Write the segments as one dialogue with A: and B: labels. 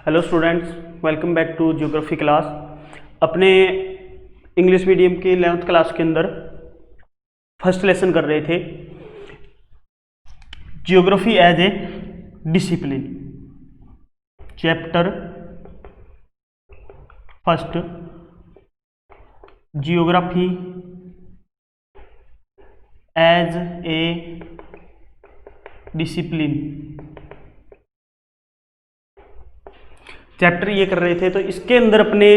A: Hello students, welcome back to geography class. अपने English medium की 11th class के अंदर फर्स्ट लेसन कर रहे थे geography as a discipline. Chapter first, geography as a discipline chapter ये कर रहे थे। तो इसके अंदर अपने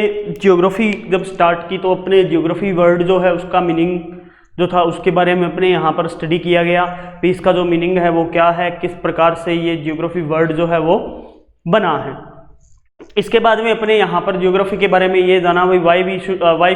A: ज्योग्राफी जब स्टार्ट की तो अपने ज्योग्राफी वर्ड जो है उसका मीनिंग जो था उसके बारे में अपने यहाँ पर स्टडी किया गया कि इसका जो मीनिंग है वो क्या है, किस प्रकार से ये ज्योग्राफी वर्ड जो है वो बना है। इसके बाद में अपने यहाँ पर ज्योग्राफी के बारे में ये जाना भाई why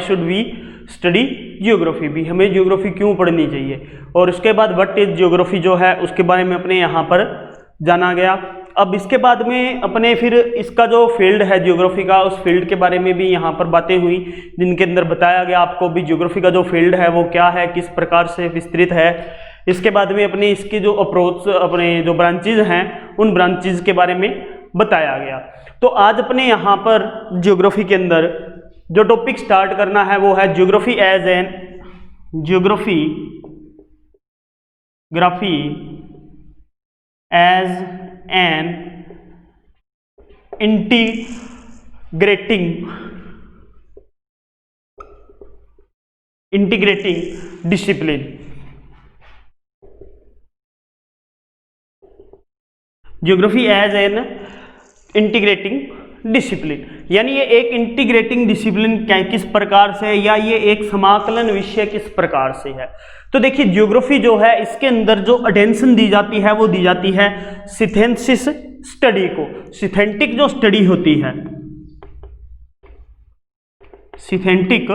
A: should we study geography, भी हमें ज्योग्राफी क्यों पढ़नी चाहिए। और उसके बाद व्हाट इज ज्योग्राफी जो है उसके बारे में अपने यहाँ पर जाना गया। अब इसके बाद में अपने फिर इसका जो फील्ड है ज्योग्राफी का, उस फील्ड के बारे में भी यहाँ पर बातें हुई, जिनके अंदर बताया गया आपको भी ज्योग्राफी का जो फील्ड है वो क्या है, किस प्रकार से विस्तृत है। इसके बाद में अपने इसकी जो अप्रोच, अपने जो ब्रांचेज हैं उन ब्रांचेज के बारे में बताया गया। तो आज अपने यहाँ पर ज्योग्राफी के अंदर जो टॉपिक स्टार्ट करना है वो है geography as an integrating discipline. Geography as an integrating discipline, यानी ये एक इंटीग्रेटिंग डिसिप्लिन किस प्रकार से, या ये एक समाकलन विषय किस प्रकार से है। तो देखिए ज्योग्राफी जो है इसके अंदर जो अटेंशन दी जाती है वो दी जाती है सिथेंसिस स्टडी को। सिथेंटिक जो स्टडी होती है, सिथेंटिक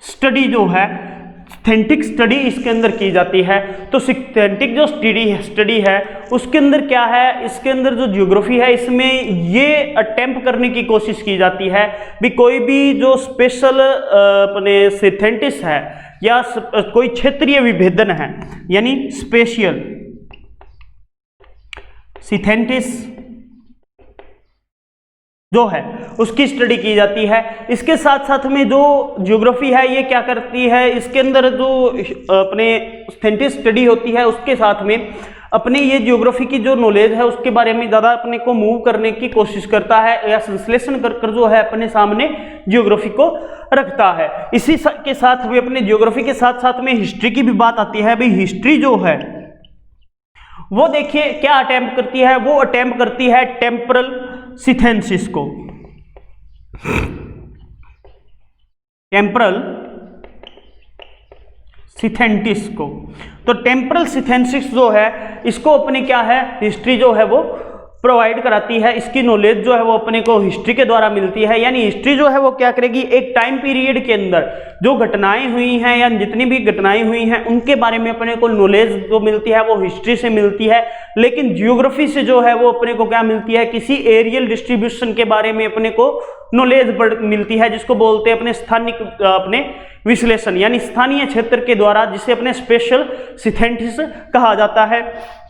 A: स्टडी जो है, सिथेंटिक स्टडी इसके अंदर की जाती है। तो सिथेंटिक जो स्टडी है उसके अंदर क्या है, इसके अंदर जो ज्योग्राफी है इसमें ये अटेम्प्ट करने की कोशिश की जाती है भी कोई भी जो स्पेशल अपने सिथेंटिस है या कोई क्षेत्रीय विभेदन है, यानी स्पेशियल सिथेंटिस जो है उसकी स्टडी की जाती है। इसके साथ साथ में जो ज्योग्राफी है ये क्या करती है, इसके अंदर जो अपने सिथेंटिस स्टडी होती है उसके साथ में अपने ये ज्योग्राफी की जो नॉलेज है उसके बारे में ज़्यादा अपने को मूव करने की कोशिश करता है, या संश्लेषण कर जो है अपने सामने ज्योग्राफी को रखता है। इसी के साथ भी अपने ज्योग्राफी के साथ साथ में हिस्ट्री की भी बात आती है। भाई हिस्ट्री जो है वो देखिए क्या अटेम्प्ट करती है, वो अटेम्प्ट करती है टेम्परल सिथेंसिस को, टेम्परल सिथेंटिस को। तो टेम्परल सिथेंसिस जो है इसको अपने क्या है, हिस्ट्री जो है वो प्रोवाइड कराती है। इसकी नॉलेज जो है वो अपने को हिस्ट्री के द्वारा मिलती है। यानी हिस्ट्री जो है वो क्या करेगी, एक टाइम पीरियड के अंदर जो घटनाएं हुई हैं या जितनी भी घटनाएं हुई हैं उनके बारे में अपने को नॉलेज जो मिलती है वो हिस्ट्री से मिलती है। लेकिन जियोग्राफी से जो है वो अपने को क्या मिलती है, किसी एरियल डिस्ट्रीब्यूशन के बारे में अपने को नॉलेज मिलती है, जिसको बोलते हैं अपने स्थानिक अपने विश्लेषण, यानी स्थानीय क्षेत्र के द्वारा, जिसे अपने स्पेशल सिथेंटिस कहा जाता है।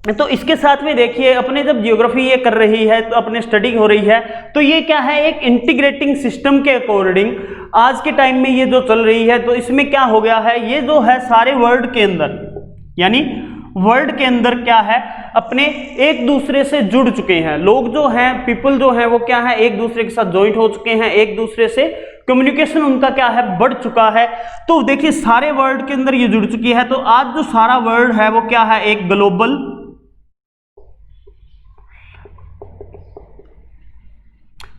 A: तो इसके साथ में देखिए अपने जब जियोग्राफी ये कर रही है तो अपने स्टडी हो रही है तो ये क्या है, एक इंटीग्रेटिंग सिस्टम के अकॉर्डिंग आज के टाइम में ये जो चल रही है। तो इसमें क्या हो गया है, ये जो है सारे वर्ल्ड के अंदर, यानी वर्ल्ड के अंदर क्या है, अपने एक दूसरे से जुड़ चुके हैं। लोग जो हैं, पीपल जो हैं वो क्या है, एक दूसरे के साथ ज्वाइंट हो चुके हैं, एक दूसरे से कम्युनिकेशन उनका क्या है, बढ़ चुका है। तो देखिए सारे वर्ल्ड के अंदर ये जुड़ चुकी है। तो आज जो सारा वर्ल्ड है वो क्या है, एक ग्लोबल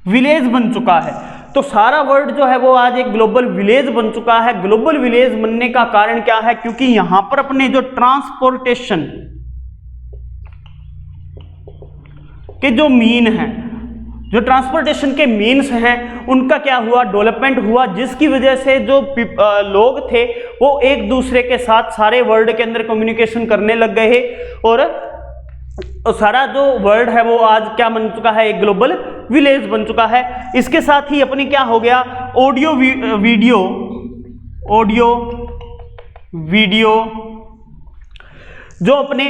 A: विलेज बन चुका है। तो सारा वर्ल्ड जो है वो आज एक ग्लोबल विलेज बन चुका है। ग्लोबल विलेज बनने का कारण क्या है, क्योंकि यहां पर अपने जो ट्रांसपोर्टेशन के जो मीन है, जो ट्रांसपोर्टेशन के मीन्स हैं उनका क्या हुआ, डेवलपमेंट हुआ, जिसकी वजह से जो लोग थे वो एक दूसरे के साथ सारे वर्ल्ड के अंदर कम्युनिकेशन करने लग गए और सारा जो वर्ल्ड है वो आज क्या बन चुका है, एक ग्लोबल विलेज बन चुका है। इसके साथ ही अपनी क्या हो गया, ऑडियो वीडियो जो अपने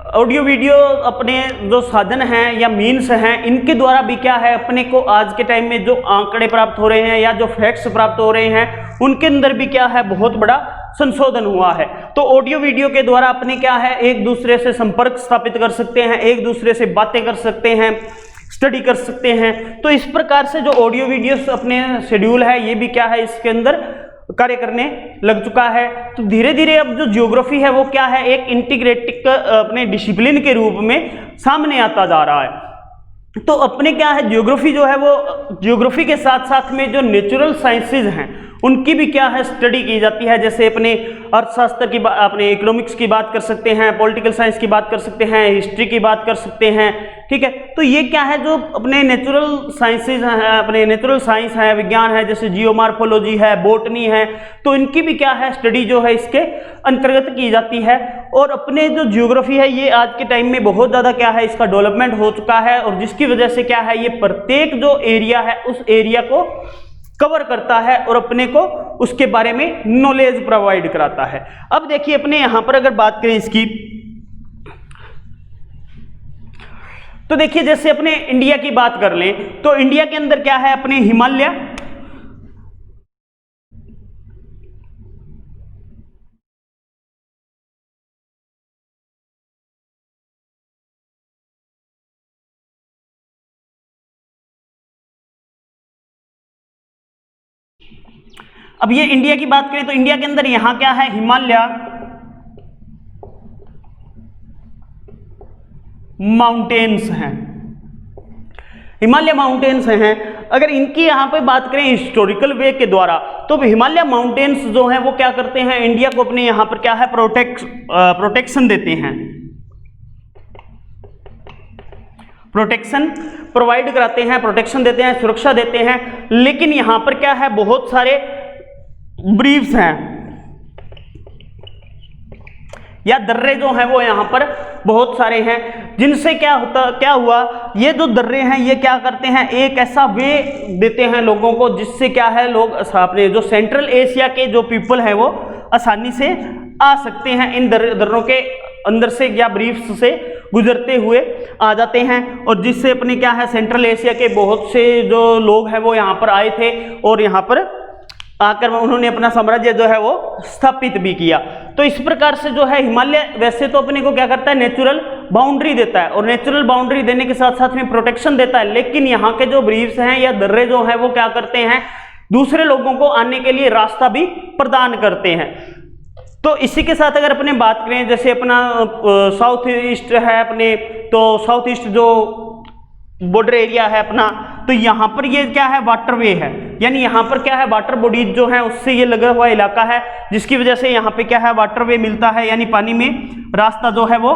A: ऑडियो वीडियो अपने जो साधन हैं या मीन्स हैं, इनके द्वारा भी क्या है अपने को आज के टाइम में जो आंकड़े प्राप्त हो रहे हैं या जो फैक्ट्स प्राप्त हो रहे हैं, उनके अंदर भी क्या है बहुत बड़ा संशोधन हुआ है। तो ऑडियो वीडियो के द्वारा अपने क्या है एक दूसरे से संपर्क स्थापित कर सकते हैं, एक दूसरे से बातें कर सकते हैं, स्टडी कर सकते हैं। तो इस प्रकार से जो ऑडियो वीडियोस अपने शेड्यूल है, ये भी क्या है इसके अंदर कार्य करने लग चुका है। तो धीरे धीरे अब जो ज्योग्राफी है वो क्या है एक इंटीग्रेटेड अपने डिसिप्लिन के रूप में सामने आता जा रहा है। तो अपने क्या है ज्योग्राफी जो है वो ज्योग्राफी के साथ साथ में जो नेचुरल साइंसेज हैं उनकी भी क्या है स्टडी की जाती है। जैसे अपने अर्थशास्त्र की अपने इकोनॉमिक्स की बात कर सकते हैं, पॉलिटिकल साइंस की बात कर सकते हैं, हिस्ट्री की बात कर सकते हैं, ठीक है। तो ये क्या है जो अपने नेचुरल साइंसेज हैं, अपने नेचुरल साइंस है, विज्ञान है, जैसे जियोमॉर्फोलॉजी है, बॉटनी है, तो इनकी भी क्या है स्टडी जो है इसके अंतर्गत की जाती है। और अपने जो ज्योग्राफी है ये आज के टाइम में बहुत ज़्यादा क्या है इसका डेवलपमेंट हो चुका है, और जिसकी वजह से क्या है ये प्रत्येक जो एरिया है उस एरिया को कवर करता है और अपने को उसके बारे में नॉलेज प्रोवाइड कराता है। अब देखिए अपने यहां पर अगर बात करें इसकी, तो देखिए जैसे अपने इंडिया की बात कर लें तो इंडिया के अंदर क्या है अपने हिमालय, अब ये इंडिया की बात करें तो इंडिया के अंदर यहां क्या है हिमालय माउंटेन्स हैं, हिमालय माउंटेन्स हैं। अगर इनकी यहां पे बात करें हिस्टोरिकल वे के द्वारा तो हिमालय माउंटेन्स जो हैं वो क्या करते हैं इंडिया को अपने यहां पर क्या है प्रोटेक्शन देते हैं, प्रोटेक्शन प्रोवाइड कराते हैं, प्रोटेक्शन देते हैं, सुरक्षा देते हैं। लेकिन यहां पर क्या है बहुत सारे ब्रीफ्स हैं या दर्रे जो हैं वो यहाँ पर बहुत सारे हैं, जिनसे क्या हुआ ये जो दर्रे हैं ये क्या करते हैं एक ऐसा वे देते हैं लोगों को, जिससे क्या है लोग अपने जो सेंट्रल एशिया के जो पीपल हैं वो आसानी से आ सकते हैं, इन दर्रों के अंदर से या ब्रीफ्स से गुजरते हुए आ जाते हैं। और जिससे अपने क्या है सेंट्रल एशिया के बहुत से जो लोग हैं वो यहाँ पर आए थे और यहाँ पर आकर उन्होंने अपना साम्राज्य जो है वो स्थापित भी किया। तो इस प्रकार से जो है हिमालय वैसे तो अपने को क्या करता है नेचुरल बाउंड्री देता है, और नेचुरल बाउंड्री देने के साथ साथ में प्रोटेक्शन देता है। लेकिन यहाँ के जो ब्रीफ्स हैं या दर्रे जो हैं वो क्या करते हैं दूसरे लोगों को आने के लिए रास्ता भी प्रदान करते हैं। तो इसी के साथ अगर अपने बात करें जैसे अपना साउथ ईस्ट है अपने, तो साउथ ईस्ट जो बॉर्डर एरिया है अपना, तो यहाँ पर ये क्या है वाटरवे है, यानी यहाँ पर क्या है वाटर बॉडीज जो है उससे ये लगा हुआ इलाका है, जिसकी वजह से यहाँ पे क्या है वाटरवे मिलता है, यानी पानी में रास्ता जो है वो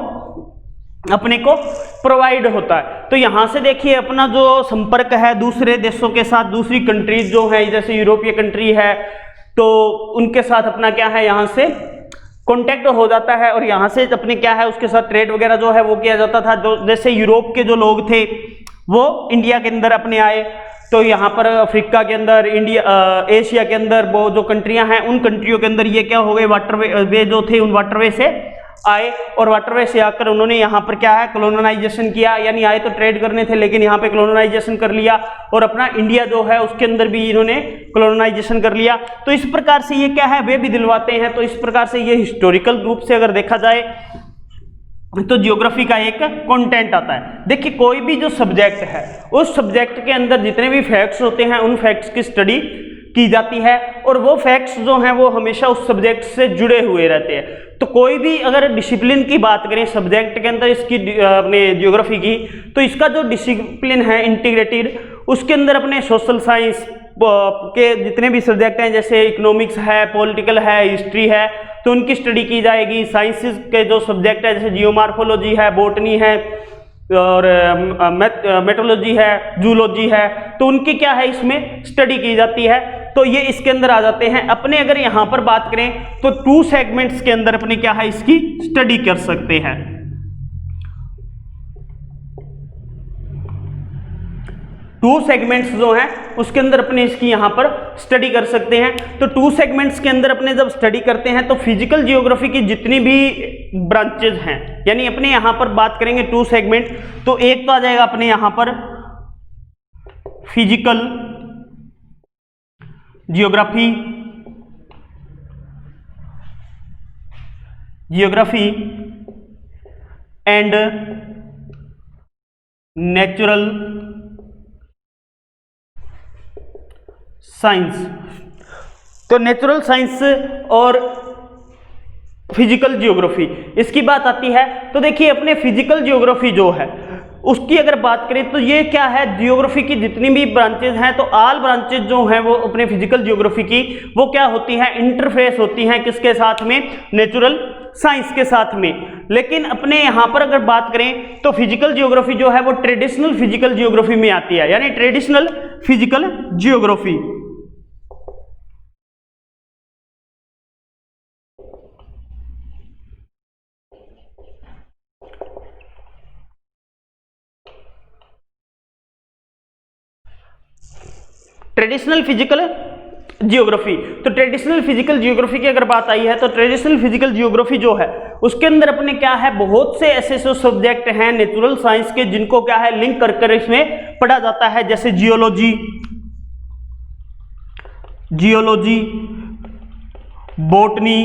A: अपने को प्रोवाइड होता है। तो यहाँ से देखिए अपना जो संपर्क है दूसरे देशों के साथ, दूसरी कंट्रीज जो है जैसे यूरोपीय कंट्री है तो उनके साथ अपना क्या है यहाँ से कॉन्टैक्ट हो जाता है, और यहाँ से अपने क्या है उसके साथ ट्रेड वगैरह जो है वो किया जाता था। जैसे यूरोप के जो लोग थे वो इंडिया के अंदर अपने आए, तो यहाँ पर अफ्रीका के अंदर, एशिया के अंदर वो जो कंट्रियां हैं उन कंट्रियों के अंदर ये क्या हो गए वाटरवे जो थे उन वाटरवे से आए, और वाटरवे से आकर उन्होंने यहाँ पर क्या है कॉलोनाइजेशन किया, यानी आए तो ट्रेड करने थे लेकिन यहाँ पे कॉलोनाइजेशन कर लिया, और अपना इंडिया जो है उसके अंदर भी इन्होंने कॉलोनाइजेशन कर लिया। तो इस प्रकार से ये क्या है वे भी दिलवाते हैं। तो इस प्रकार से ये हिस्टोरिकल रूप से अगर देखा जाए तो ज्योग्राफी का एक कंटेंट आता है। देखिए कोई भी जो सब्जेक्ट है उस सब्जेक्ट के अंदर जितने भी फैक्ट्स होते हैं उन फैक्ट्स की स्टडी की जाती है, और वो फैक्ट्स जो हैं वो हमेशा उस सब्जेक्ट से जुड़े हुए रहते हैं। तो कोई भी अगर डिसिप्लिन की बात करें सब्जेक्ट के अंदर इसकी अपने ज्योग्राफी की, तो इसका जो डिसिप्लिन है इंटीग्रेटेड, उसके अंदर अपने सोशल साइंस के जितने भी सब्जेक्ट हैं जैसे इकोनॉमिक्स है, पॉलिटिकल है, हिस्ट्री है, तो उनकी स्टडी की जाएगी। साइंसेस के जो सब्जेक्ट है जैसे जियोमॉर्फोलॉजी है, बॉटनी है और मेट्रोलॉजी है, जूलॉजी है, तो उनकी क्या है इसमें स्टडी की जाती है। तो ये इसके अंदर आ जाते हैं। अपने अगर यहाँ पर बात करें तो 2 सेगमेंट्स के अंदर अपने क्या है इसकी स्टडी कर सकते हैं। 2 सेगमेंट्स जो हैं उसके अंदर अपने इसकी यहाँ पर स्टडी कर सकते हैं। तो 2 सेगमेंट्स के अंदर अपने जब स्टडी करते हैं तो फिजिकल जियोग्राफी की जितनी भी ब्रांचेज हैं, यानी अपने यहाँ पर बात करेंगे 2 सेगमेंट, तो एक तो आ जाएगा अपने यहाँ पर physical geography and natural science. तो नेचुरल साइंस और फिजिकल जियोग्राफी इसकी बात आती है। तो देखिए अपने फिजिकल जियोग्राफी जो है उसकी अगर बात करें तो ये क्या है, जियोग्राफी की जितनी भी ब्रांचेज हैं तो ऑल ब्रांचेज जो हैं वो अपने फिजिकल जियोग्राफी की वो क्या होती है, इंटरफेस होती हैं किसके साथ में, नेचुरल साइंस के साथ में। लेकिन अपने यहाँ पर अगर बात करें तो फिजिकल जियोग्राफी जो है वो ट्रेडिशनल फिजिकल जियोग्राफी में आती है, यानी traditional physical geography. Traditional physical geography, तो ट्रेडिशनल फिजिकल जियोग्राफी की अगर बात आई है तो ट्रेडिशनल फिजिकल जियोग्राफी जो है उसके अंदर अपने क्या है, बहुत से ऐसे सब्जेक्ट हैं नेचुरल साइंस के जिनको क्या है लिंक कर इसमें पढ़ा जाता है, जैसे जियोलॉजी, बॉटनी,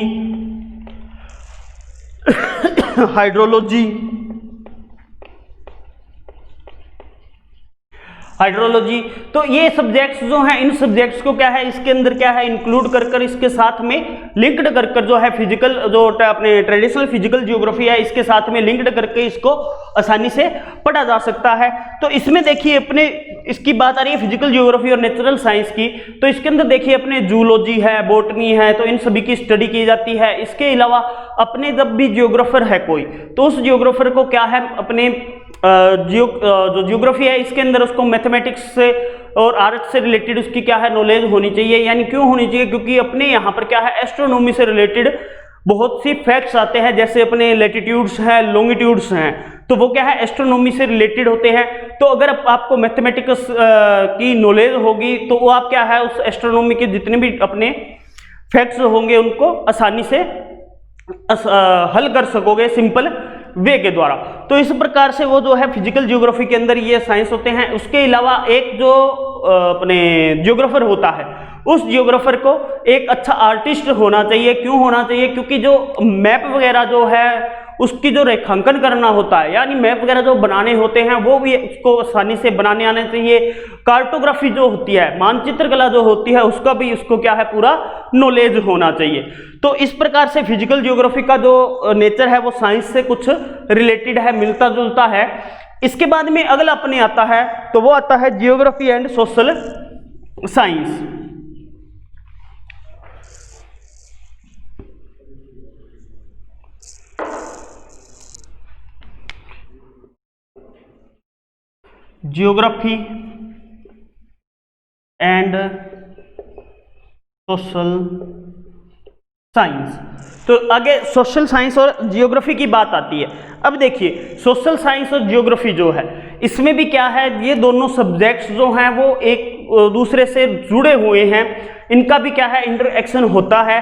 A: हाइड्रोलॉजी, तो ये सब्जेक्ट्स जो हैं इन सब्जेक्ट्स को क्या है इसके अंदर क्या है इंक्लूड कर इसके साथ में लिंक्ड कर जो है फिजिकल जो अपने ट्रेडिशनल फिजिकल जियोग्राफी है इसके साथ में लिंक्ड करके इसको आसानी से पढ़ा जा सकता है। तो इसमें देखिए अपने इसकी बात आ रही है फिजिकल जियोग्राफी और नेचुरल साइंस की, तो इसके अंदर देखिए अपने जूलॉजी है, बॉटनी है, तो इन सभी की स्टडी की जाती है। इसके अलावा अपने जब भी जियोग्राफर है कोई तो उस जियोग्राफर को क्या है अपने जो जियोग्राफी है इसके अंदर उसको मैथमेटिक्स से और आर्ट से रिलेटेड उसकी क्या है नॉलेज होनी चाहिए। यानी क्यों होनी चाहिए, क्योंकि अपने यहाँ पर क्या है एस्ट्रोनॉमी से रिलेटेड बहुत सी फैक्ट्स आते हैं, जैसे अपने लैटिट्यूड्स हैं, लॉन्गिट्यूड्स हैं, तो वो क्या है एस्ट्रोनॉमी से रिलेटेड होते हैं। तो अगर आपको मैथमेटिक्स की नॉलेज होगी तो वो आप क्या है उस एस्ट्रोनॉमी के जितने भी अपने फैक्ट्स होंगे उनको आसानी से हल कर सकोगे सिंपल वे के द्वारा। तो इस प्रकार से वो जो है फिजिकल जियोग्राफी के अंदर ये साइंस होते हैं। उसके अलावा एक जो अपने जियोग्राफर होता है उस जियोग्राफर को एक अच्छा आर्टिस्ट होना चाहिए। क्यों होना चाहिए, क्योंकि जो मैप वगैरह जो है उसकी जो रेखांकन करना होता है, यानी मैप वगैरह जो बनाने होते हैं वो भी उसको आसानी से बनाने आने चाहिए। कार्टोग्राफी जो होती है, मानचित्र कला जो होती है, उसका भी उसको क्या है पूरा नॉलेज होना चाहिए। तो इस प्रकार से फिजिकल जियोग्राफी का जो नेचर है वो साइंस से कुछ रिलेटेड है, मिलता जुलता है। इसके बाद में अगला अपने आता है तो वो आता है geography and social science. Geography and social science. तो आगे सोशल साइंस और जियोग्राफी की बात आती है। अब देखिए सोशल साइंस और जियोग्राफी जो है इसमें भी क्या है, ये दोनों सब्जेक्ट्स जो हैं वो एक दूसरे से जुड़े हुए हैं, इनका भी क्या है इंटरेक्शन होता है।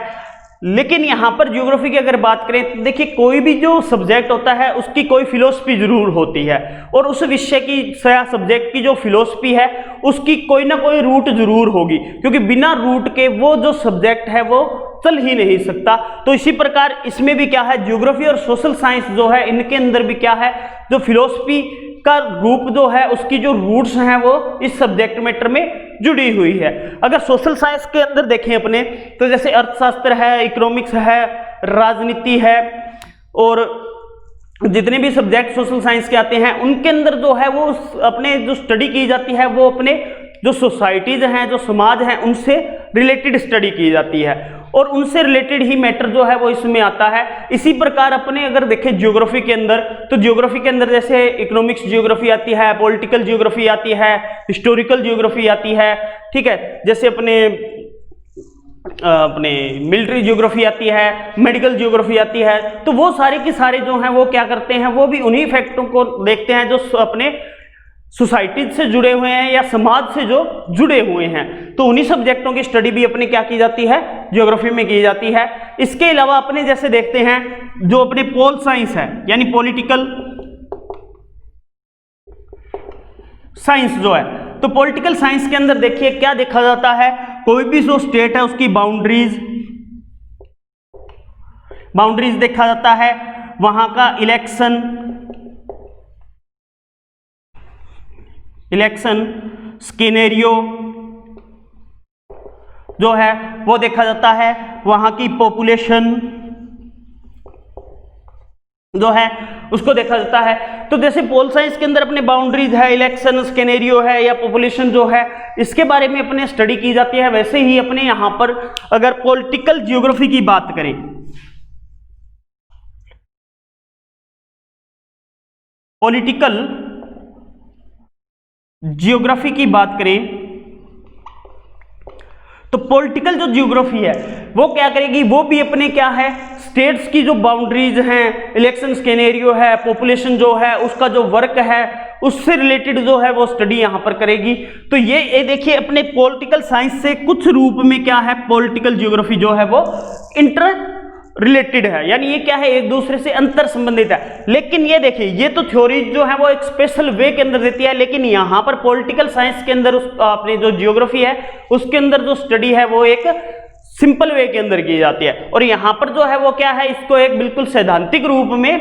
A: लेकिन यहाँ पर जियोग्राफी की अगर बात करें तो देखिए कोई भी जो सब्जेक्ट होता है उसकी कोई फिलोसफी जरूर होती है, और उस विषय की या सब्जेक्ट की जो फिलोसफी है उसकी कोई ना कोई रूट जरूर होगी, क्योंकि बिना रूट के वो जो सब्जेक्ट है वो चल ही नहीं सकता। तो इसी प्रकार इसमें भी क्या है जियोग्राफी और सोशल साइंस जो है इनके अंदर भी क्या है जो फिलोसफी का रूप जो है उसकी जो रूट्स हैं वो इस सब्जेक्ट मैटर में जुड़ी हुई है। अगर सोशल साइंस के अंदर देखें अपने तो जैसे अर्थशास्त्र है, इकोनॉमिक्स है, राजनीति है, और जितने भी सब्जेक्ट सोशल साइंस के आते हैं उनके अंदर जो है वो अपने जो स्टडी की जाती है वो अपने जो सोसाइटीज हैं, जो समाज हैं, उनसे रिलेटेड स्टडी की जाती है, और उनसे रिलेटेड ही मैटर जो है वो इसमें आता है। इसी प्रकार अपने अगर देखें जियोग्राफी के अंदर तो जियोग्राफी के अंदर जैसे इकोनॉमिक्स जियोग्राफी आती है, पॉलिटिकल जियोग्राफी आती है, हिस्टोरिकल जियोग्राफी आती है, ठीक है, जैसे अपने मिलिट्री जियोग्राफी आती है, मेडिकल जियोग्राफी आती है। तो वो सारे के सारे जो हैं वो क्या करते हैं, वो भी उन्हीं फैक्टों को देखते हैं जो अपने सोसाइटी से जुड़े हुए हैं या समाज से जो जुड़े हुए हैं, तो उन्हीं सब्जेक्टों की स्टडी भी अपने क्या की जाती है, ज्योग्राफी में की जाती है। इसके अलावा अपने जैसे देखते हैं जो अपने पोल साइंस है यानी पॉलिटिकल साइंस जो है, तो पॉलिटिकल साइंस के अंदर देखिए क्या देखा जाता है, कोई भी जो स्टेट है उसकी बाउंड्रीज देखा जाता है, वहां का इलेक्शन स्कीनेरियो जो है वो देखा जाता है, वहां की पॉपुलेशन जो है उसको देखा जाता है। तो जैसे पोल साइंस के अंदर अपने बाउंड्रीज है, इलेक्शन स्केनेरियो है या पॉपुलेशन जो है, इसके बारे में अपने स्टडी की जाती है। वैसे ही अपने यहां पर अगर पॉलिटिकल जियोग्राफी की बात करें, पॉलिटिकल जियोग्राफी की बात करें तो पॉलिटिकल जो जियोग्राफी है वो क्या करेगी, वो भी अपने क्या है, स्टेट्स की जो बाउंड्रीज हैं, इलेक्शन स्केनेरियो है, पॉपुलेशन जो है, उसका जो वर्क है, उससे रिलेटेड जो है वो स्टडी यहां पर करेगी। तो ये देखिए अपने पॉलिटिकल साइंस से कुछ रूप में क्या है, पॉलिटिकल जियोग्राफी जो है वो इंटर रिलेटेड है, यानी ये क्या है, एक दूसरे से अंतर संबंधित है। लेकिन ये देखिए ये तो थ्योरी जो है वो एक स्पेशल वे के अंदर देती है, लेकिन यहां पर पॉलिटिकल साइंस के अंदर अपनी जो जियोग्राफी है उसके अंदर जो स्टडी है वो एक सिंपल वे के अंदर की जाती है। और यहां पर जो है वो क्या है, इसको एक बिल्कुल सैद्धांतिक रूप में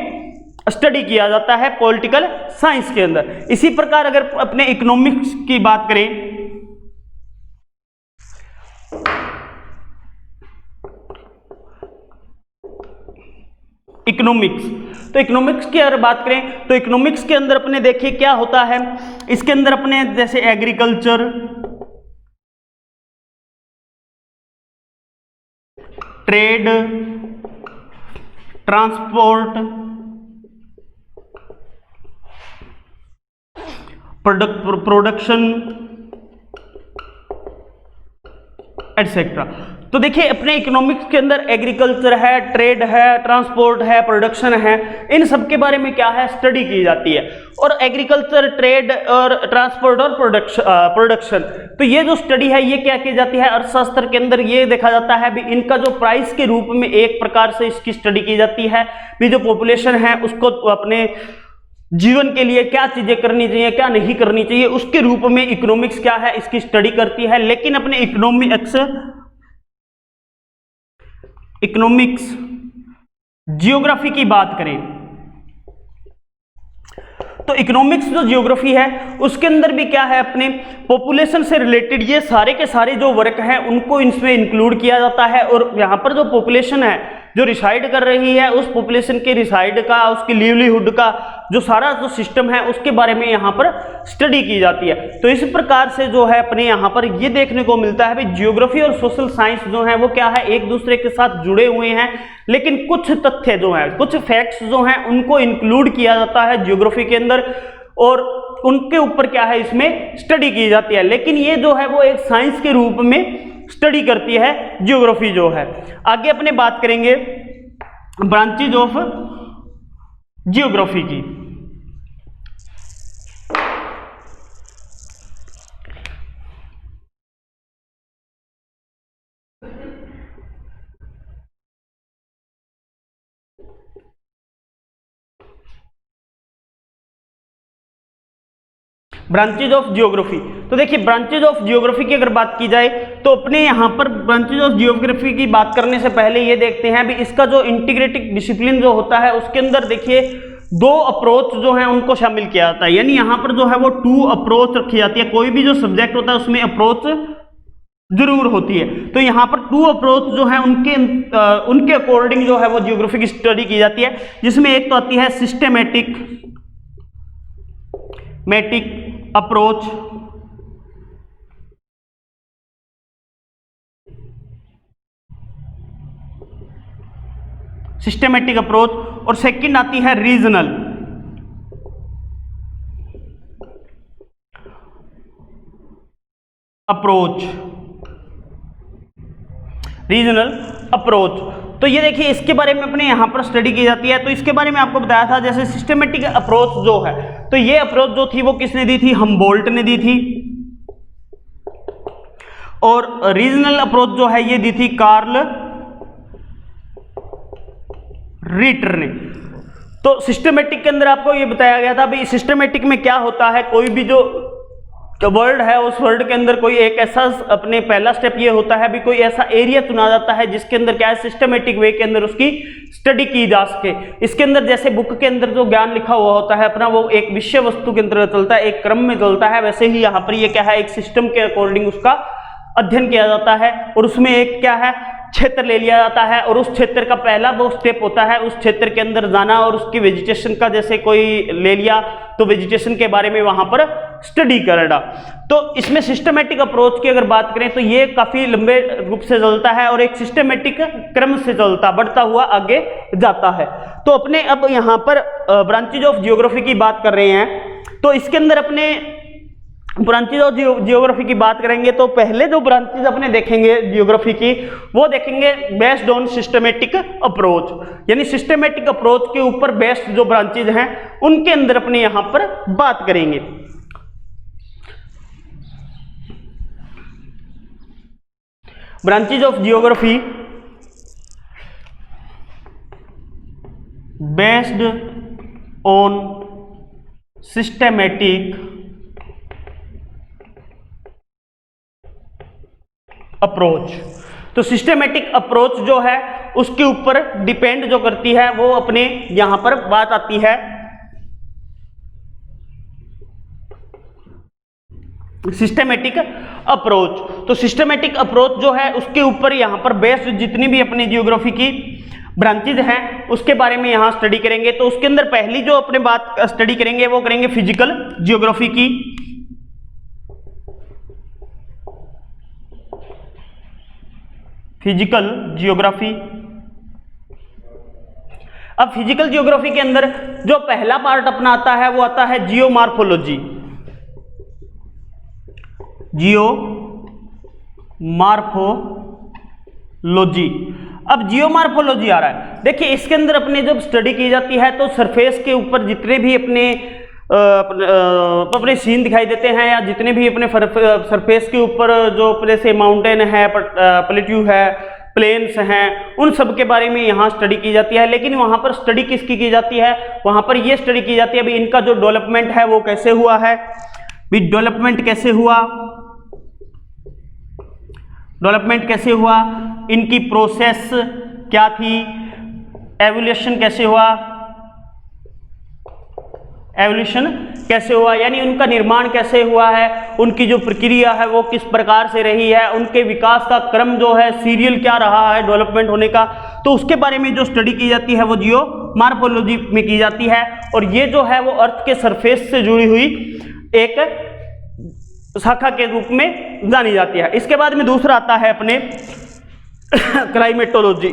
A: स्टडी किया जाता है पॉलिटिकल साइंस के अंदर। इसी प्रकार अगर अपने इकोनॉमिक्स की बात करें, इकोनॉमिक्स, तो इकोनॉमिक्स की अगर बात करें तो इकोनॉमिक्स के अंदर अपने देखिए क्या होता है, इसके अंदर अपने जैसे agriculture, trade, transport, production etcetera. तो देखिए अपने इकोनॉमिक्स के अंदर एग्रीकल्चर है, ट्रेड है, ट्रांसपोर्ट है, प्रोडक्शन है, इन सब के बारे में क्या है, स्टडी की जाती है। और एग्रीकल्चर, ट्रेड और ट्रांसपोर्ट और प्रोडक्शन, तो ये जो स्टडी है ये क्या की जाती है, अर्थशास्त्र के अंदर ये देखा जाता है भी इनका जो प्राइस के रूप में एक प्रकार से इसकी स्टडी की जाती है, भी जो पॉपुलेशन है उसको अपने जीवन के लिए क्या चीजें करनी चाहिए, क्या नहीं करनी चाहिए, उसके रूप में इकोनॉमिक्स क्या है, इसकी स्टडी करती है। लेकिन अपने इकोनॉमिक्स जियोग्राफी की बात करें तो इकोनॉमिक्स जो जियोग्राफी है उसके अंदर भी क्या है, अपने पॉपुलेशन से रिलेटेड ये सारे के सारे जो वर्क हैं उनको इसमें इंक्लूड किया जाता है। और यहाँ पर जो पॉपुलेशन है जो रिसाइड कर रही है, उस पॉपुलेशन के रिसाइड का, उसकी लिवलीहुड का जो सारा जो सिस्टम है उसके बारे में यहाँ पर स्टडी की जाती है। तो इस प्रकार से जो है अपने यहाँ पर ये देखने को मिलता है भाई जियोग्राफी और सोशल साइंस जो है वो क्या है, एक दूसरे के साथ जुड़े हुए हैं, लेकिन कुछ तथ्य जो हैं, कुछ फैक्ट्स जो हैं उनको इंक्लूड किया जाता है जियोग्राफी के अंदर और उनके ऊपर क्या है इसमें स्टडी की जाती है। लेकिन ये जो है वो एक साइंस के रूप में स्टडी करती है जियोग्राफी जो है। आगे अपने बात करेंगे ब्रांचेज ऑफ जियोग्राफी की। ब्रांचेज ऑफ जियोग्राफी, तो देखिए ब्रांचेज ऑफ जियोग्राफी की अगर बात की जाए तो अपने यहाँ पर ब्रांचेज ऑफ जियोग्राफी की बात करने से पहले ये देखते हैं भी इसका जो इंटीग्रेटेड डिसिप्लिन जो होता है उसके अंदर देखिए दो अप्रोच जो है उनको शामिल किया जाता है, यानी यहाँ पर जो है वो 2 अप्रोच रखी जाती है। कोई भी जो सब्जेक्ट होता है उसमें अप्रोच जरूर होती है, तो यहाँ पर 2 अप्रोच जो है उनके अकॉर्डिंग जो है वो जियोग्राफी की स्टडी की जाती है, जिसमें एक तो आती है सिस्टेमेटिक अप्रोच, सिस्टेमेटिक अप्रोच, और सेकंड आती है रीजनल अप्रोच। तो ये देखिए इसके बारे में अपने यहाँ पर स्टडी की जाती है। तो इसके बारे में आपको बताया था, जैसे सिस्टमेटिक अप्रोच जो है, तो ये अप्रोच जो थी वो किसने दी थी? हमबोल्ट ने दी थी। और रीजनल अप्रोच जो है ये दी थी कार्ल रीटर ने। तो सिस्टमेटिक के अंदर आपको ये बताया गया था भाई सिस्टमेटिक में क्या होता है, कोई भी जो वर्ड है उस वर्ड के अंदर कोई एक ऐसा अपने पहला स्टेप ये होता है भी कोई ऐसा एरिया चुना जाता है जिसके अंदर क्या है सिस्टमेटिक वे के अंदर उसकी स्टडी की जा सके। इसके अंदर जैसे बुक के अंदर जो ज्ञान लिखा हुआ होता है अपना वो एक विषय वस्तु के अंदर चलता है, एक क्रम में चलता है, वैसे ही यहाँ पर ये क्या है एक सिस्टम के अकॉर्डिंग उसका अध्ययन किया जाता है और उसमें एक क्या है क्षेत्र ले लिया जाता है और उस क्षेत्र का पहला वो स्टेप होता है उस क्षेत्र के अंदर जाना और उसकी वेजिटेशन का जैसे कोई ले लिया तो वेजिटेशन के बारे में वहां पर स्टडी करना। तो इसमें सिस्टमेटिक अप्रोच की अगर बात करें तो ये काफी लंबे रूप से चलता है और एक सिस्टमेटिक क्रम से चलता बढ़ता हुआ आगे जाता है। तो अपने अब यहाँ पर ब्रांचेज ऑफ जियोग्राफी की बात कर रहे हैं, तो इसके अंदर अपने ब्रांचेज ऑफ जियोग्राफी की बात करेंगे तो पहले जो ब्रांचेज अपने देखेंगे जियोग्राफी की वो देखेंगे बेस्ड ऑन सिस्टमेटिक अप्रोच, यानी सिस्टमेटिक अप्रोच के ऊपर बेस्ड जो ब्रांचेज हैं उनके अंदर अपने यहां पर बात करेंगे। Branches of geography based on systematic approach. तो सिस्टमेटिक अप्रोच जो है उसके ऊपर डिपेंड जो करती है वो अपने यहां पर बात आती है सिस्टमेटिक अप्रोच। तो सिस्टमेटिक अप्रोच जो है उसके ऊपर यहां पर बेस्ड जितनी भी अपनी जियोग्राफी की ब्रांचेज हैं उसके बारे में यहां स्टडी करेंगे। तो उसके अंदर पहली जो अपने बात स्टडी करेंगे वो करेंगे फिजिकल जियोग्राफी की। Physical geography. अब फिजिकल जियोग्राफी के अंदर जो पहला पार्ट अपना आता है वो आता है जियोमार्फोलॉजी। जियोमार्फोलॉजी। अब जियोमार्फोलॉजी आ रहा है, देखिए इसके अंदर अपने जब स्टडी की जाती है तो सरफेस के ऊपर जितने भी अपने सीन दिखाई देते हैं या जितने भी अपने सरफेस के ऊपर जो जैसे माउंटेन है, प्लेट्यू है, प्लेन्स हैं, उन सब के बारे में यहाँ स्टडी की जाती है। लेकिन वहाँ पर स्टडी किसकी की जाती है? वहाँ पर ये स्टडी की जाती है अभी इनका जो डेवलपमेंट है वो कैसे हुआ है, भी डेवलपमेंट कैसे हुआ, डेवलपमेंट कैसे हुआ, इनकी प्रोसेस क्या थी, एवोल्यूशन कैसे हुआ, एवोल्यूशन कैसे हुआ यानी उनका निर्माण कैसे हुआ है, उनकी जो प्रक्रिया है वो किस प्रकार से रही है, उनके विकास का क्रम जो है सीरियल क्या रहा है डेवलपमेंट होने का, तो उसके बारे में जो स्टडी की जाती है वो जियोमार्फोलॉजी में की जाती है। और ये जो है वो अर्थ के सरफेस से जुड़ी हुई एक शाखा के रूप में जानी जाती है। इसके बाद में दूसरा आता है अपने क्लाइमेटोलॉजी।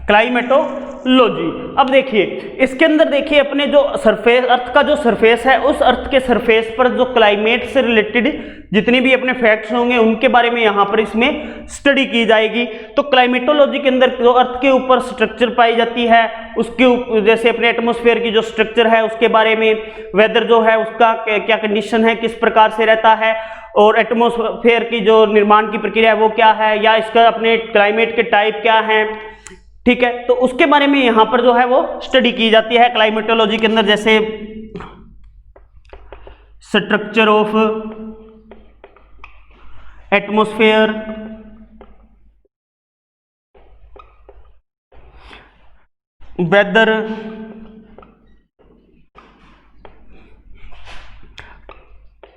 A: क्लाइमेटोलॉजी। अब देखिए इसके अंदर देखिए अपने जो सरफेस अर्थ का जो सरफेस है उस अर्थ के सरफेस पर जो क्लाइमेट से रिलेटेड जितनी भी अपने फैक्ट्स होंगे उनके बारे में यहाँ पर इसमें स्टडी की जाएगी। तो क्लाइमेटोलॉजी के अंदर जो अर्थ के ऊपर स्ट्रक्चर पाई जाती है उसके जैसे अपने एटमॉस्फेयर की जो स्ट्रक्चर है उसके बारे में, वेदर जो है उसका क्या कंडीशन है, किस प्रकार से रहता है, और एटमॉस्फेयर की जो निर्माण की प्रक्रिया है वो क्या है, या इसका अपने क्लाइमेट के टाइप क्या है, ठीक है। तो उसके बारे में यहां पर जो है वो स्टडी की जाती है क्लाइमेटोलॉजी के अंदर, जैसे structure of atmosphere, weather,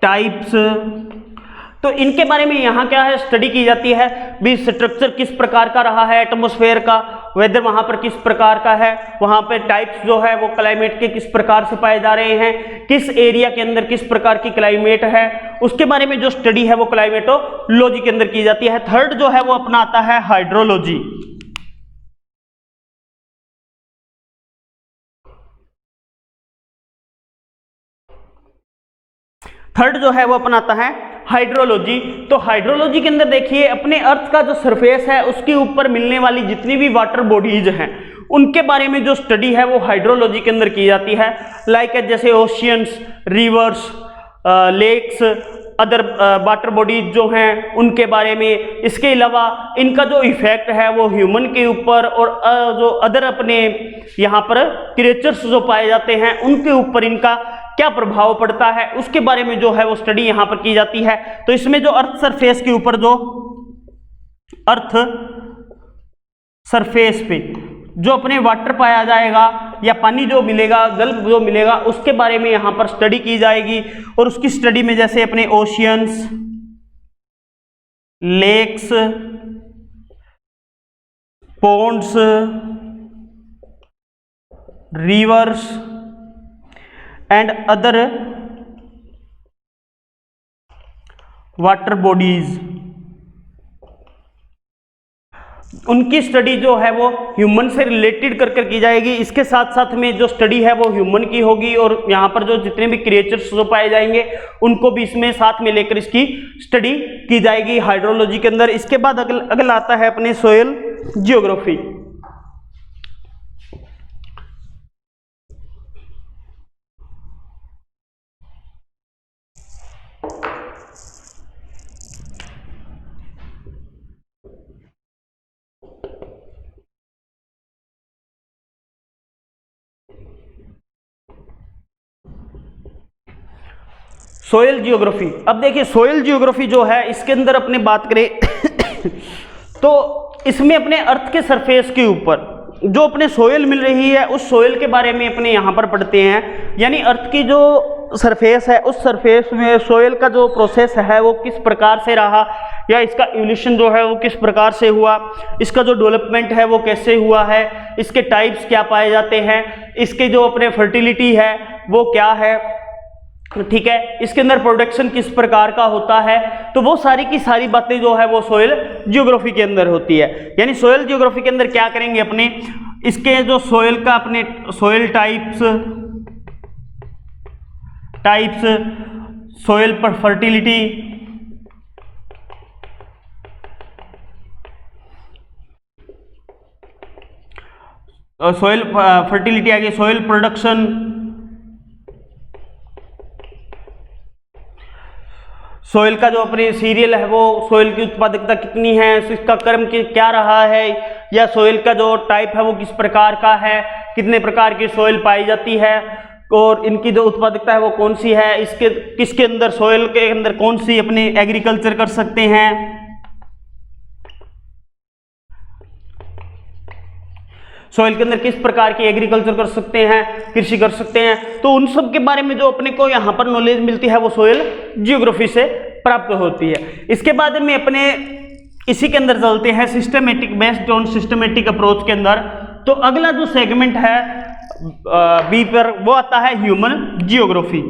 A: types, तो इनके बारे में यहाँ क्या है स्टडी की जाती है भी स्ट्रक्चर किस प्रकार का रहा है एटमॉस्फेयर का, वेदर वहाँ पर किस प्रकार का है, वहाँ पे टाइप्स जो है वो क्लाइमेट के किस प्रकार से पाए जा रहे हैं, किस एरिया के अंदर किस प्रकार की क्लाइमेट है, उसके बारे में जो स्टडी है वो क्लाइमेटोलॉजी के अंदर की जाती है। थर्ड जो है वो अपना आता है हाइड्रोलॉजी। थर्ड जो है वो अपना आता है हाइड्रोलॉजी। तो हाइड्रोलॉजी के अंदर देखिए अपने अर्थ का जो सरफेस है उसके ऊपर मिलने वाली जितनी भी वाटर बॉडीज हैं उनके बारे में जो स्टडी है वो हाइड्रोलॉजी के अंदर की जाती है। लाइक जैसे oceans, rivers, lakes, other water bodies जो हैं उनके बारे में। इसके अलावा इनका जो इफेक्ट है वो ह्यूमन के ऊपर और जो अदर अपने यहाँ पर क्रिएचर्स जो पाए जाते हैं उनके ऊपर इनका क्या प्रभाव पड़ता है उसके बारे में जो है वो स्टडी यहाँ पर की जाती है। तो इसमें जो अर्थ सरफेस के ऊपर जो अर्थ सरफेस पे जो अपने वाटर पाया जाएगा या पानी जो मिलेगा, जल जो मिलेगा, उसके बारे में यहाँ पर स्टडी की जाएगी। और उसकी स्टडी में जैसे अपने oceans, lakes, ponds, rivers and other water bodies, उनकी स्टडी जो है वो ह्यूमन से रिलेटेड कर की जाएगी। इसके साथ साथ में जो स्टडी है वो ह्यूमन की होगी और यहाँ पर जो जितने भी क्रिएचर्स जो पाए जाएंगे उनको भी इसमें साथ में लेकर इसकी स्टडी की जाएगी हाइड्रोलॉजी के अंदर। इसके बाद अगला आता है अपने सोयल जियोग्राफी। सोयल जियोग्राफी, अब देखिए सोयल जियोग्राफी जो है इसके अंदर अपने बात करें तो इसमें अपने अर्थ के सरफेस के ऊपर जो अपने सोयल मिल रही है उस सोयल के बारे में अपने यहाँ पर पढ़ते हैं। यानी अर्थ की जो सरफेस है उस सरफेस में सोयल का जो प्रोसेस है वो किस प्रकार से रहा या इसका इवोल्यूशन जो है वो किस प्रकार से हुआ, इसका जो डेवलपमेंट है वो कैसे हुआ है, इसके टाइप्स क्या पाए जाते हैं, इसके जो अपने फर्टिलिटी है वो क्या है, ठीक है, इसके अंदर प्रोडक्शन किस प्रकार का होता है। तो वो सारी की सारी बातें जो है वो सोयल जियोग्राफी के अंदर होती है। यानी सोयल जियोग्राफी के अंदर क्या करेंगे अपने इसके जो सोयल का अपने सोयल टाइप्स, सोयल पर फर्टिलिटी, सोयल फर्टिलिटी आगे सोयल प्रोडक्शन, सोयल का जो अपने सीरियल है वो सोयल की उत्पादकता कितनी है, इसका क्रम क्या रहा है, या सोयल का जो टाइप है वो किस प्रकार का है, कितने प्रकार की सोयल पाई जाती है और इनकी जो उत्पादकता है वो कौन सी है, इसके किसके अंदर सोयल के अंदर कौन सी अपने एग्रीकल्चर कर सकते हैं, सोयल के अंदर किस प्रकार की एग्रीकल्चर कर सकते हैं, कृषि कर सकते हैं। तो उन सब के बारे में जो अपने को यहाँ पर नॉलेज मिलती है वो सोयल जियोग्राफी से प्राप्त होती है। इसके बाद में अपने इसी के अंदर चलते हैं systematic, based on systematic approach के अंदर। तो अगला जो सेगमेंट है बी पर वो आता है ह्यूमन जियोग्राफी।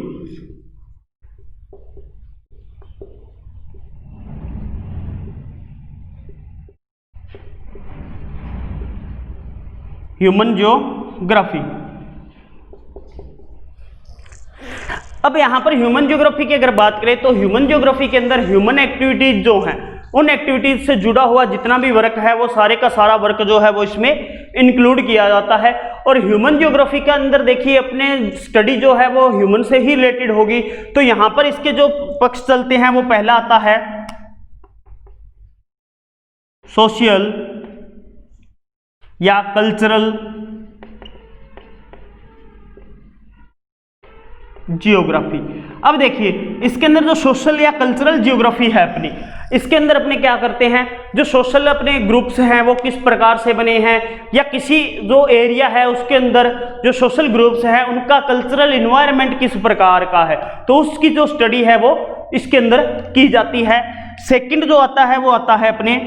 A: ह्यूमन जियोग्राफी, अब यहां पर ह्यूमन जियोग्राफी की अगर बात करें तो ह्यूमन जियोग्राफी के अंदर ह्यूमन एक्टिविटीज जो हैं उन एक्टिविटीज से जुड़ा हुआ जितना भी वर्क है वो सारे का सारा वर्क जो है वो इसमें इंक्लूड किया जाता है। और ह्यूमन जियोग्राफी के अंदर देखिए अपने स्टडी जो है वो ह्यूमन से ही रिलेटेड होगी। तो यहां पर इसके जो पक्ष चलते हैं वो पहला आता है सोशल या कल्चरल जियोग्राफी। अब देखिए इसके अंदर जो सोशल या कल्चरल जियोग्राफी है अपनी, इसके अंदर अपने क्या करते हैं, जो सोशल अपने ग्रुप्स हैं वो किस प्रकार से बने हैं, या किसी जो एरिया है उसके अंदर जो सोशल ग्रुप्स हैं उनका कल्चरल इन्वायरमेंट किस प्रकार का है, तो उसकी जो स्टडी है वो इसके अंदर की जाती है। सेकंड जो आता है वो आता है अपने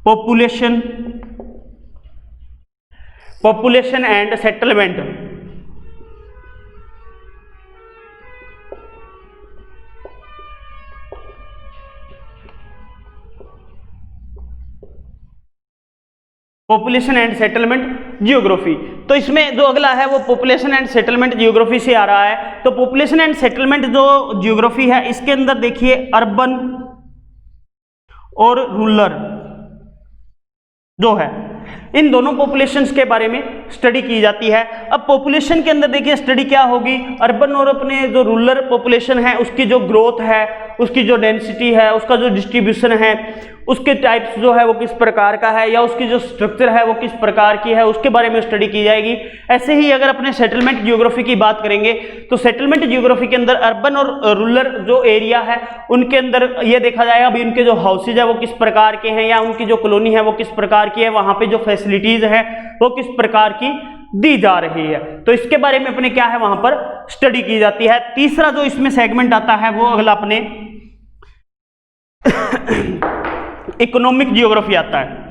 A: population and settlement. Population and settlement geography. तो इसमें जो अगला है वो पॉपुलेशन एंड सेटलमेंट जियोग्राफी से आ रहा है। तो पॉपुलेशन एंड सेटलमेंट जो जियोग्राफी है इसके अंदर देखिए अर्बन और रूरल जो है इन दोनों पॉपुलेशंस के बारे में स्टडी की जाती है। अब पॉपुलेशन के अंदर देखिए स्टडी क्या होगी, अर्बन और अपने जो रूरल पॉपुलेशन है उसकी जो ग्रोथ है, उसकी जो डेंसिटी है, उसका जो डिस्ट्रीब्यूशन है, उसके टाइप्स जो है वो किस प्रकार का है या उसकी जो स्ट्रक्चर है वो किस प्रकार की है, उसके बारे में स्टडी की जाएगी। ऐसे ही अगर अपने सेटलमेंट जियोग्राफी की बात करेंगे तो सेटलमेंट जियोग्राफी के अंदर अर्बन और रूरल जो एरिया है उनके अंदर ये देखा जाएगा अभी उनके जो हाउसेज है वो किस प्रकार के हैं या उनकी जो कॉलोनी है वो किस प्रकार की है, वहां पे जो फैसिलिटीज है वो किस प्रकार की दी जा रही है। तो इसके बारे में अपने क्या है वहां पर स्टडी की जाती है। तीसरा जो इसमें सेगमेंट आता है वो अगला अपने इकोनॉमिक जियोग्राफी आता है।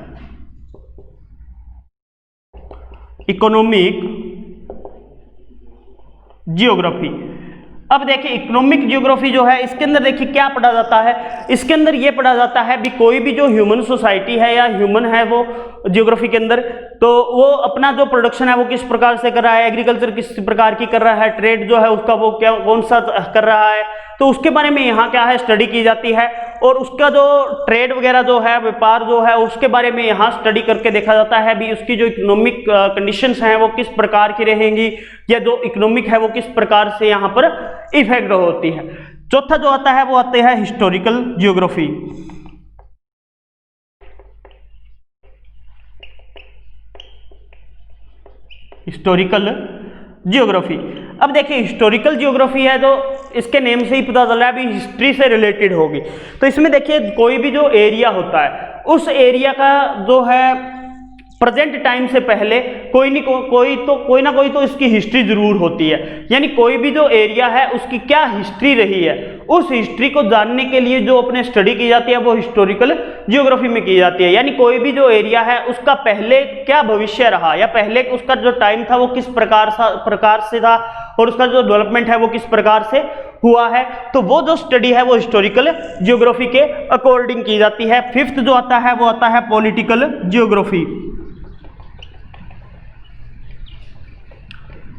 A: Economic geography. अब देखिए इकोनॉमिक जियोग्राफी जो है इसके अंदर देखिए क्या पढ़ा जाता है, इसके अंदर ये पढ़ा जाता है भी कोई भी जो ह्यूमन सोसाइटी है या ह्यूमन है वो जियोग्राफी के अंदर तो वो अपना जो प्रोडक्शन है वो किस प्रकार से कर रहा है, एग्रीकल्चर किस प्रकार की कर रहा है, ट्रेड जो है उसका वो क्या कौन सा कर रहा है, तो उसके बारे में यहाँ क्या है स्टडी की जाती है। और उसका जो ट्रेड वगैरह जो है व्यापार जो है उसके बारे में यहाँ स्टडी करके देखा जाता है भी उसकी जो इकोनॉमिक कंडीशंस हैं वो किस प्रकार की रहेंगी या जो इकोनॉमिक है वो किस प्रकार से यहाँ पर इफेक्ट होती है। चौथा जो आता है वो आते हैं हिस्टोरिकल जियोग्राफी। Historical geography. अब देखिए हिस्टोरिकल जियोग्राफी है जो इसके नेम से ही पता चल रहा है अभी हिस्ट्री से रिलेटेड होगी। तो इसमें देखिए कोई भी जो एरिया होता है उस एरिया का जो है प्रेजेंट टाइम से पहले कोई ना कोई तो इसकी हिस्ट्री जरूर होती है, यानी कोई भी जो एरिया है उसकी क्या हिस्ट्री रही है उस हिस्ट्री को जानने के लिए जो अपने स्टडी की जाती है वो हिस्टोरिकल जियोग्राफी में की जाती है। यानी कोई भी जो एरिया है उसका पहले क्या भविष्य रहा या पहले उसका जो टाइम था वो किस प्रकार से था और उसका जो डेवलपमेंट है वो किस प्रकार से हुआ है, तो वो जो स्टडी है वो हिस्टोरिकल जियोग्राफी के अकॉर्डिंग की जाती है। फिफ्थ जो आता है वो आता है पॉलिटिकल जियोग्राफी।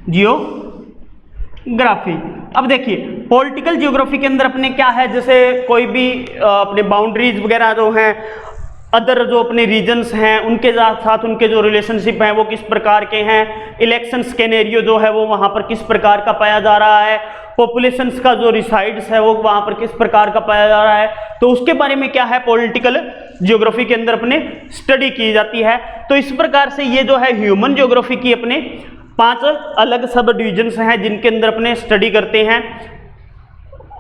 A: जियोग्राफी। अब देखिए पॉलिटिकल जियोग्राफी के अंदर अपने क्या है, जैसे कोई भी अपने बाउंड्रीज वगैरह जो हैं अदर जो अपने रीजन्स हैं उनके साथ उनके जो रिलेशनशिप हैं वो किस प्रकार के हैं, इलेक्शन स्केनेरियो जो है वो वहाँ पर किस प्रकार का पाया जा रहा है, पॉपुलेशंस का जो रिसाइड्स है वो वहाँ पर किस प्रकार का पाया जा रहा है, तो उसके बारे में क्या है पॉलिटिकल जियोग्राफी के अंदर अपने स्टडी की जाती है। तो इस प्रकार से ये जो है ह्यूमन जियोग्राफी की अपने 5 अलग सब डिविजन्स हैं जिनके अंदर अपने स्टडी करते हैं।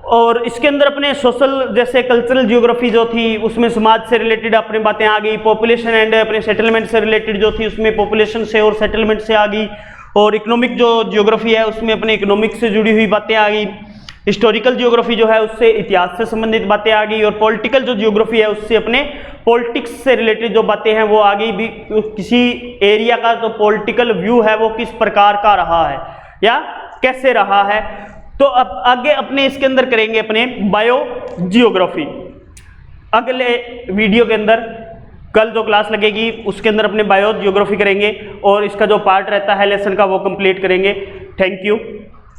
A: और इसके अंदर अपने सोशल जैसे कल्चरल जियोग्राफी जो थी उसमें समाज से रिलेटेड अपनी बातें आ गई, पॉपुलेशन एंड अपने सेटलमेंट से रिलेटेड जो थी उसमें पॉपुलेशन से और सेटलमेंट से आ गई, और इकोनॉमिक जो जियोग्राफी है उसमें अपने इकोनॉमिक से जुड़ी हुई बातें आ गई, हिस्टोरिकल जियोग्राफी जो है उससे इतिहास से संबंधित बातें आ गई, और पॉलिटिकल जो जियोग्राफी है उससे अपने पॉलिटिक्स से रिलेटेड जो बातें हैं वो आ गई भी किसी एरिया का जो पॉलिटिकल व्यू है वो किस प्रकार का रहा है या कैसे रहा है। तो अब आगे अपने इसके अंदर करेंगे अपने बायो जियोग्राफी। अगले वीडियो के अंदर कल जो क्लास लगेगी उसके अंदर अपने बायो जियोग्राफी करेंगे और इसका जो पार्ट रहता है लेसन का वो कंप्लीट करेंगे। Thank you.